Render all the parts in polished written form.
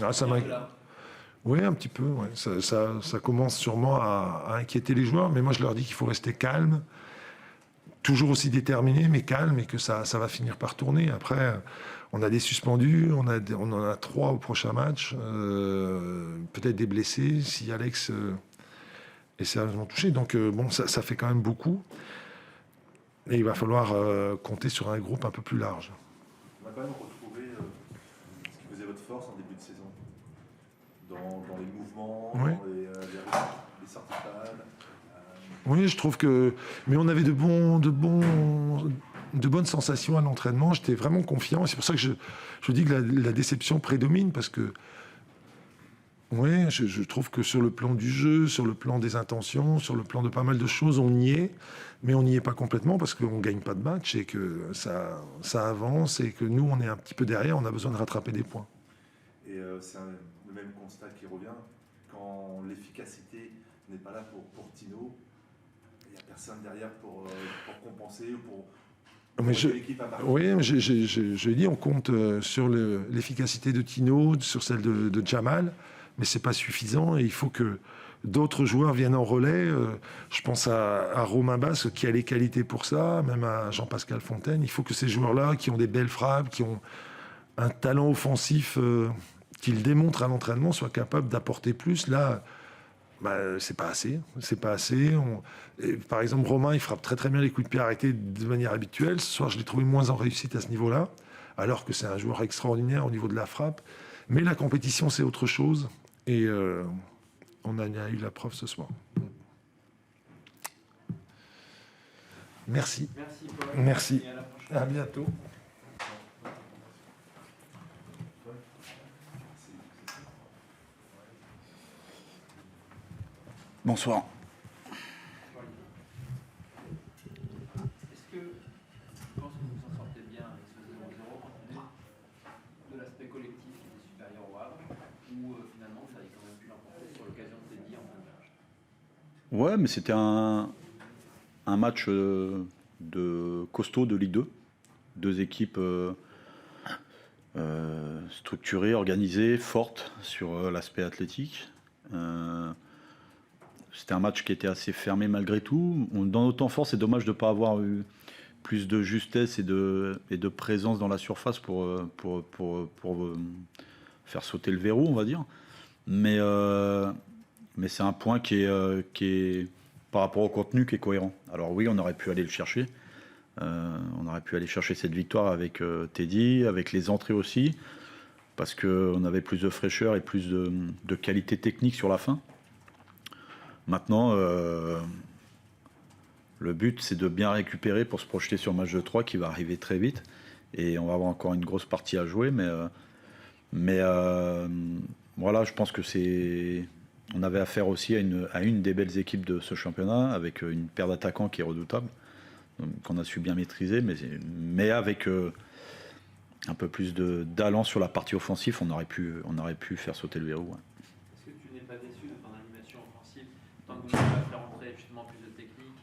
Ah, oui, un petit peu. Ouais. Ça commence sûrement à inquiéter les joueurs, mais moi je leur dis qu'il faut rester calme, toujours aussi déterminé, mais calme, et que ça va finir par tourner. Après, on a des suspendus, on en a 3 au prochain match, peut-être des blessés, si Alex est sérieusement touché. Donc bon, ça fait quand même beaucoup. Et il va falloir compter sur un groupe un peu plus large. On va quand même retrouver ce qui faisait votre force en début de saison, dans les mouvements, Oui. dans les sorties de balle. Oui, je trouve que... Mais on avait de bonnes sensations à l'entraînement. J'étais vraiment confiant. C'est pour ça que je dis que la déception prédomine, parce que oui, je trouve que sur le plan du jeu, sur le plan des intentions, sur le plan de pas mal de choses, on y est. Mais on n'y est pas complètement parce qu'on ne gagne pas de match et que ça avance et que nous, on est un petit peu derrière. On a besoin de rattraper des points. Et c'est le même constat qui revient. Quand l'efficacité n'est pas là pour Tino, il n'y a personne derrière pour compenser ou pour l'équipe à marquer. Oui, je dis, on compte sur l'efficacité de Tino, sur celle de Jamal, mais ce n'est pas suffisant et il faut que d'autres joueurs viennent en relais. Je pense à Romain Basse qui a les qualités pour ça, même à Jean-Pascal Fontaine. Il faut que ces joueurs-là, qui ont des belles frappes, qui ont un talent offensif qu'ils démontrent à l'entraînement, soient capables d'apporter plus. Là, c'est pas assez. C'est pas assez. Par exemple, Romain, il frappe très très bien les coups de pied arrêtés de manière habituelle. Ce soir, je l'ai trouvé moins en réussite à ce niveau-là, alors que c'est un joueur extraordinaire au niveau de la frappe. Mais la compétition, c'est autre chose. Et on en a eu la preuve ce soir. Merci. Merci, Paul. Merci. Et à la prochaine. À bientôt. Bonsoir. Est-ce que tu penses que vous vous en sortez bien avec ce 0-0 compte tenu de l'aspect collectif qui était supérieur au Havre, ou finalement vous avez quand même pu l'emporter sur l'occasion de Teddy en fin de match? Ouais, mais c'était un match de costaud de Ligue 2. Deux équipes structurées, organisées, fortes sur l'aspect athlétique. C'était un match qui était assez fermé malgré tout. Dans nos temps forts, c'est dommage de ne pas avoir eu plus de justesse et de présence dans la surface pour faire sauter le verrou, on va dire. Mais c'est un point qui est, par rapport au contenu, qui est cohérent. Alors oui, on aurait pu aller le chercher. On aurait pu aller chercher cette victoire avec Teddy, avec les entrées aussi, parce qu'on avait plus de fraîcheur et plus de qualité technique sur la fin. Maintenant, le but, c'est de bien récupérer pour se projeter sur le match de 3 qui va arriver très vite. Et on va avoir encore une grosse partie à jouer. Mais voilà, je pense que on avait affaire aussi à une des belles équipes de ce championnat, avec une paire d'attaquants qui est redoutable, qu'on a su bien maîtriser. Mais avec un peu plus d'allant sur la partie offensive, on aurait pu faire sauter le verrou. Ouais. Est-ce que tu n'es pas déçu de ton animation offensive tant que vous n'avez pas fait rentrer justement plus de technique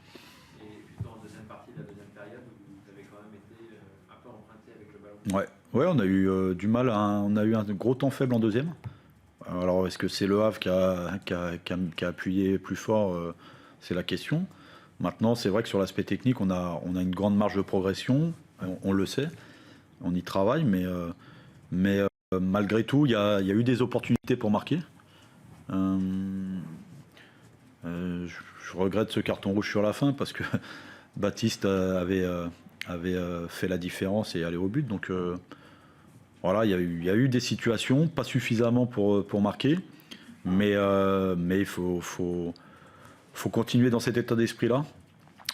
et plutôt en deuxième partie de la deuxième période où vous avez quand même été un peu emprunté avec le ballon? Ouais, on a eu du mal, on a eu un gros temps faible en deuxième. Alors est-ce que c'est le Havre qui a appuyé plus fort, c'est la question. Maintenant, c'est vrai que sur l'aspect technique, on a une grande marge de progression, on le sait, on y travaille, mais malgré tout, il y a eu des opportunités pour marquer. Je regrette ce carton rouge sur la fin parce que Baptiste avait fait la différence et allé au but. Donc voilà, il y a eu des situations, pas suffisamment pour marquer, mais il faut continuer dans cet état d'esprit-là.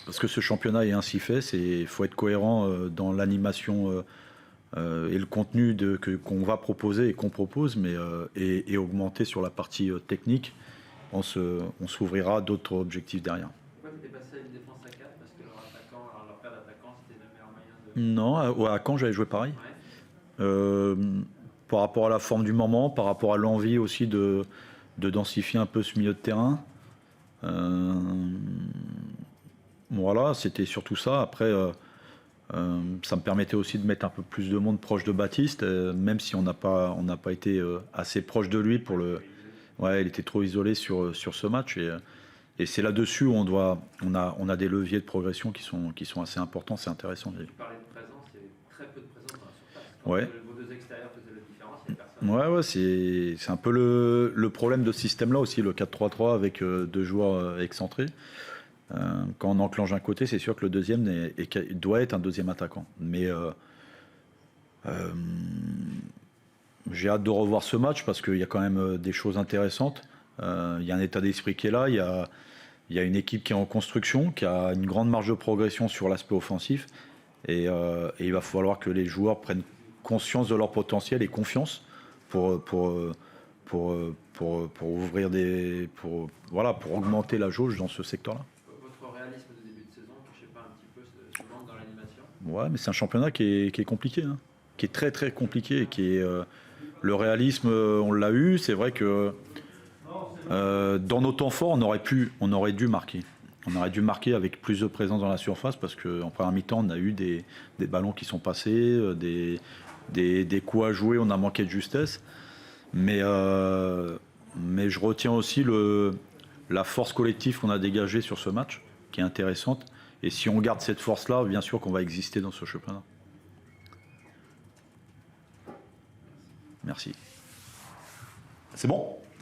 Parce que ce championnat est ainsi fait, il faut être cohérent dans l'animation et le contenu qu'on va proposer et qu'on propose, et augmenter sur la partie technique. On s'ouvrira d'autres objectifs derrière. Pourquoi tu étais passé à une défense à 4? Parce que leur paire d'attaquants, c'était le meilleur moyen de... Non, à Caen, j'avais joué pareil. Ouais. Par rapport à la forme du moment, par rapport à l'envie aussi de densifier un peu ce milieu de terrain. Voilà, c'était surtout ça. Après, Ça me permettait aussi de mettre un peu plus de monde proche de Baptiste, même si on n'a pas été assez proche de lui pour le. Ouais, il était trop isolé sur ce match et c'est là-dessus où on a des leviers de progression qui sont assez importants, c'est intéressant. Tu parlais de présence, il y avait très peu de présence dans la surface. Ouais. Vos deux extérieurs faisaient la différence, il n'y a personne. Ouais, c'est un peu le problème de ce système-là aussi, le 4-3-3 avec deux joueurs excentrés. Quand on enclenche un côté, c'est sûr que le deuxième doit être un deuxième attaquant. Mais j'ai hâte de revoir ce match parce qu'il y a quand même des choses intéressantes. Il y a un état d'esprit qui est là. Il y a une équipe qui est en construction, qui a une grande marge de progression sur l'aspect offensif. Et il va falloir que les joueurs prennent conscience de leur potentiel et confiance pour ouvrir pour augmenter la jauge dans ce secteur-là. Votre réalisme de début de saison, je ne sais pas un petit peu ce manque dans l'animation. Ouais, mais c'est un championnat qui est compliqué, hein, qui est très très compliqué, et qui est le réalisme, on l'a eu. C'est vrai que dans nos temps forts, on aurait dû marquer. On aurait dû marquer avec plus de présence dans la surface parce qu'en première mi-temps, on a eu des ballons qui sont passés, des coups à jouer, on a manqué de justesse. Mais je retiens aussi la force collective qu'on a dégagée sur ce match, qui est intéressante. Et si on garde cette force-là, bien sûr qu'on va exister dans ce championnat. Merci. C'est bon ?